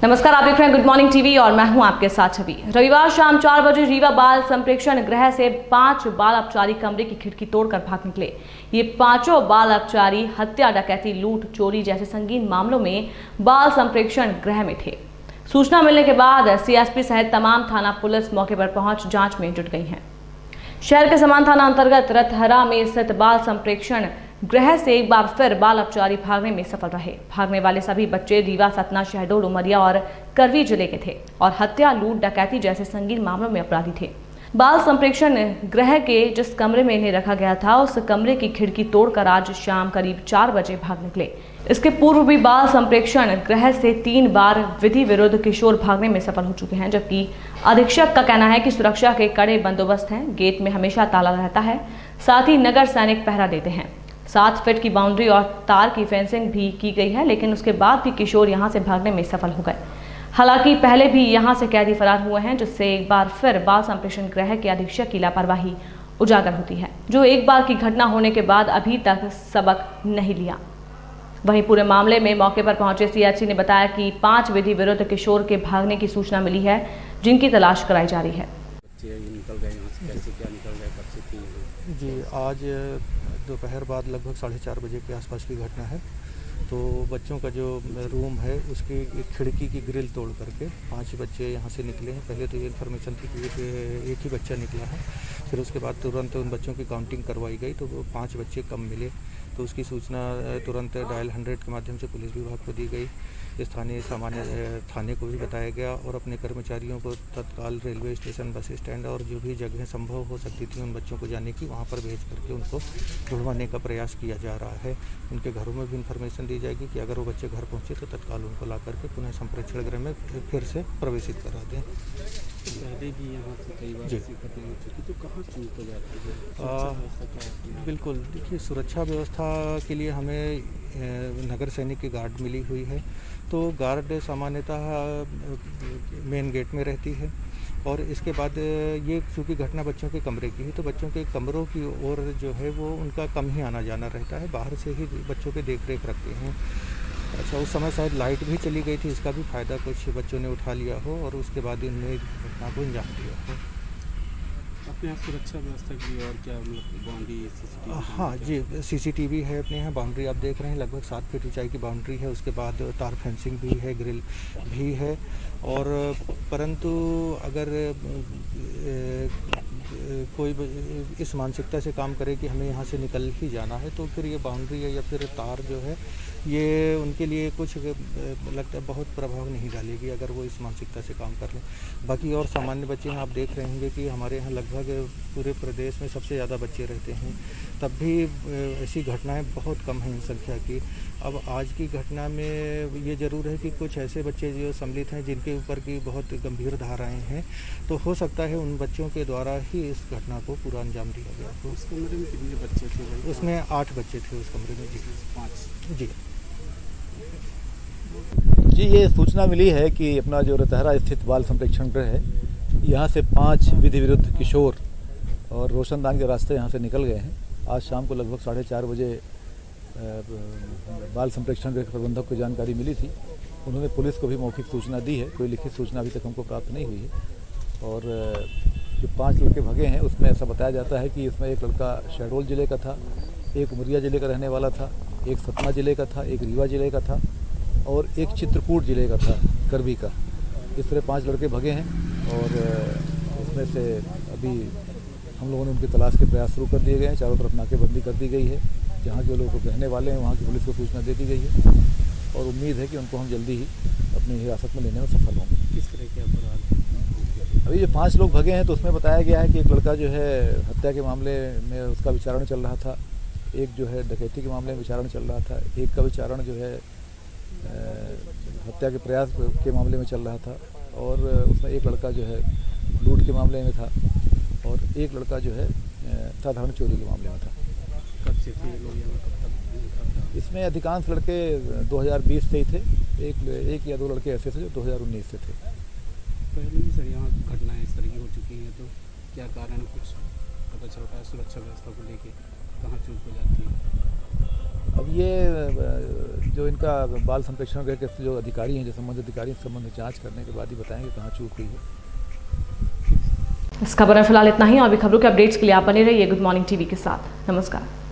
नमस्कार, आप देख रहे हैं गुड मॉर्निंग टीवी और मैं हूं आपके साथ छवि। रविवार शाम 4 बजे रीवा बाल संप्रेक्षण गृह से 5 बाल अपचारी कमरे की खिड़की तोड़कर भाग निकले। ये पांचों बाल अपचारी हत्या, डकैती, लूट, चोरी जैसे संगीन मामलों में बाल संप्रेक्षण गृह में थे। सूचना मिलने के बाद सीएसपी सहित तमाम थाना पुलिस मौके पर पहुंच जांच में जुट गई है। शहर के समान थाना अंतर्गत रतहरा में स्थित बाल संप्रेक्षण गृह से एक बार फिर बाल अपचारी भागने में सफल रहे। भागने वाले सभी बच्चे रीवा, सतना, शहडोल, उमरिया और करवी जिले के थे और हत्या, लूट, डकैती जैसे संगीन मामलों में अपराधी थे। बाल संप्रेक्षण गृह के जिस कमरे में इन्हें रखा गया था, उस कमरे की खिड़की तोड़कर आज शाम करीब 4 बजे भाग निकले। इसके पूर्व भी बाल संप्रेक्षण गृह से 3 बार विधि विरुद्ध किशोर भागने में सफल हो चुके हैं, जबकि अधीक्षक का कहना है कि सुरक्षा के कड़े बंदोबस्त हैं। गेट में हमेशा ताला रहता है, साथ ही नगर सैनिक पहरा देते हैं। 7 फीट की बाउंड्री और तार की फेंसिंग भी की गई है, लेकिन उसके बाद भी किशोर यहां से भागने में सफल हो गए। हालांकि पहले भी यहां से कैदी फरार हुए हैं, जिससे एक बार फिर बाल संप्रेक्षण गृह के अधीक्षक की लापरवाही उजागर होती है, जो एक बार की घटना होने के बाद अभी तक सबक नहीं लिया। वहीं पूरे मामले में मौके पर पहुंचे सीएचसी ने बताया कि 5 विधि विरुद्ध किशोर के भागने की सूचना मिली है, जिनकी तलाश कराई जा रही है। निकल गए यहाँ से, कैसे क्या निकल गए, कब से थी? जी, आज दोपहर बाद लगभग 4:30 बजे के आसपास की घटना है। तो बच्चों का जो रूम है उसकी एक खिड़की की ग्रिल तोड़ करके 5 बच्चे यहाँ से निकले हैं। पहले तो ये इन्फॉर्मेशन थी कि एक ही बच्चा निकला है, फिर उसके बाद तुरंत उन बच्चों की काउंटिंग करवाई गई तो 5 बच्चे कम मिले। तो उसकी सूचना तुरंत डायल 100 के माध्यम से पुलिस विभाग को दी गई। स्थानीय सामान्य थाने को भी बताया गया और अपने कर्मचारियों को तत्काल रेलवे स्टेशन, बस स्टैंड और जो भी जगह संभव हो सकती थी उन बच्चों को जाने की, वहाँ पर भेज करके उनको ढूंढवाने का प्रयास किया जा रहा है। उनके घरों में भी इन्फॉर्मेशन दी जाएगी कि अगर वो बच्चे घर पहुँचे तो तत्काल उनको ला करके पुनः संप्रेक्षण गृह में फिर से प्रवेशित करा दें। पहले भी यहाँ से कई बार ऐसी घटना हो चुकी, तो कहाँ चूक हो जाती है? बिल्कुल, देखिए, सुरक्षा व्यवस्था के लिए हमें नगर सैनिक की गार्ड मिली हुई है। तो गार्ड सामान्यतः मेन गेट में रहती है और इसके बाद ये चूँकि घटना बच्चों के कमरे की है तो बच्चों के कमरों की ओर जो है वो उनका कम ही आना जाना रहता है, बाहर से ही बच्चों के देख रेख रखते हैं। अच्छा, उस समय शायद लाइट भी चली गई थी, इसका भी फ़ायदा कुछ बच्चों ने उठा लिया हो और उसके बाद इनमें घटना को अंजाम दिया हो। अपने यहाँ सुरक्षा व्यवस्था के लिए और क्या, मतलब बाउंड्री, सीसीटीवी? हाँ जी, सीसीटीवी है अपने यहाँ। बाउंड्री आप देख रहे हैं, लगभग 7 फीट ऊंचाई की बाउंड्री है। उसके बाद तार फेंसिंग भी है, ग्रिल भी है। और परंतु अगर कोई इस मानसिकता से काम करे कि हमें यहाँ से निकल ही जाना है तो फिर ये बाउंड्री है या फिर तार जो है ये उनके लिए कुछ लगता है बहुत प्रभाव नहीं डालेगी अगर वो इस मानसिकता से काम कर लें। बाकी और सामान्य बच्चे हैं, आप देख रहे होंगे कि हमारे यहाँ लगभग पूरे प्रदेश में सबसे ज़्यादा बच्चे रहते हैं, तब भी ऐसी घटनाएं बहुत कम हैं इन संख्या की। अब आज की घटना में ये ज़रूर है कि कुछ ऐसे बच्चे जो सम्मिलित हैं जिनके ऊपर की बहुत गंभीर धाराएं हैं, तो हो सकता है उन बच्चों के द्वारा ही इस घटना को पूरा अंजाम दिया गया। तो उस कमरे में कितने बच्चे थे? उसमें 8 बच्चे थे उस कमरे में। जी 5। जी, ये सूचना मिली है कि अपना जो रतहरा स्थित बाल संप्रेक्षण गृह है, यहाँ से 5 विधि विरुद्ध किशोर और रोशनदान के रास्ते यहाँ से निकल गए हैं। आज शाम को लगभग 4:30 बजे बाल संप्रेक्षण गृह प्रबंधक को जानकारी मिली थी। उन्होंने पुलिस को भी मौखिक सूचना दी है, कोई लिखित सूचना अभी तक हमको प्राप्त नहीं हुई है। और जो 5 लड़के भगे हैं उसमें ऐसा बताया जाता है कि इसमें एक लड़का शहडोल ज़िले का था, एक उमरिया ज़िले का रहने वाला था, एक सतना ज़िले का था, एक रीवा ज़िले का था और एक चित्रकूट ज़िले का था, करवी का। इस तरह 5 लड़के भगे हैं और उसमें से अभी हम लोगों ने उनकी तलाश के प्रयास शुरू कर दिए गए हैं। चारों तरफ नाकेबंदी कर दी गई है। जहाँ के लोग रहने वाले हैं वहाँ की पुलिस को सूचना दे दी गई है और उम्मीद है कि उनको हम जल्दी ही अपनी हिरासत में लेने में सफल होंगे। किस तरह के अपराध? अभी जो 5 लोग भगे हैं तो उसमें बताया गया है कि एक लड़का जो है हत्या के मामले में उसका विचारण चल रहा था, एक जो है डकैती के मामले में विचारण चल रहा था, एक का विचारण जो है हत्या के प्रयास के मामले में चल रहा था और उसमें एक लड़का जो है लूट के मामले में था और एक लड़का जो है साधारण चोरी के मामले में था। कब से थे लोग यहाँ, कब तक? इसमें अधिकांश लड़के 2020 से ही थे, एक या 2 लड़के ऐसे थे जो 2019 से थे। पहले भी सर यहाँ घटनाएं इस तरह की हो चुकी हैं, तो क्या कारण कुछ पता चलता है? सुरक्षा व्यवस्था को लेके कहाँ चूक हो जाती है? अब ये जो इनका बाल संप्रेक्षण गृह के जो अधिकारी हैं, जो संबंधित अधिकारी, इस संबंध में जांच करने के बाद ही बताएंगे कहाँ चूक हुई है। इस खबर में फिलहाल इतना ही। और भी खबरों के अपडेट्स के लिए आप बने रहिए गुड मॉर्निंग टीवी के साथ। नमस्कार।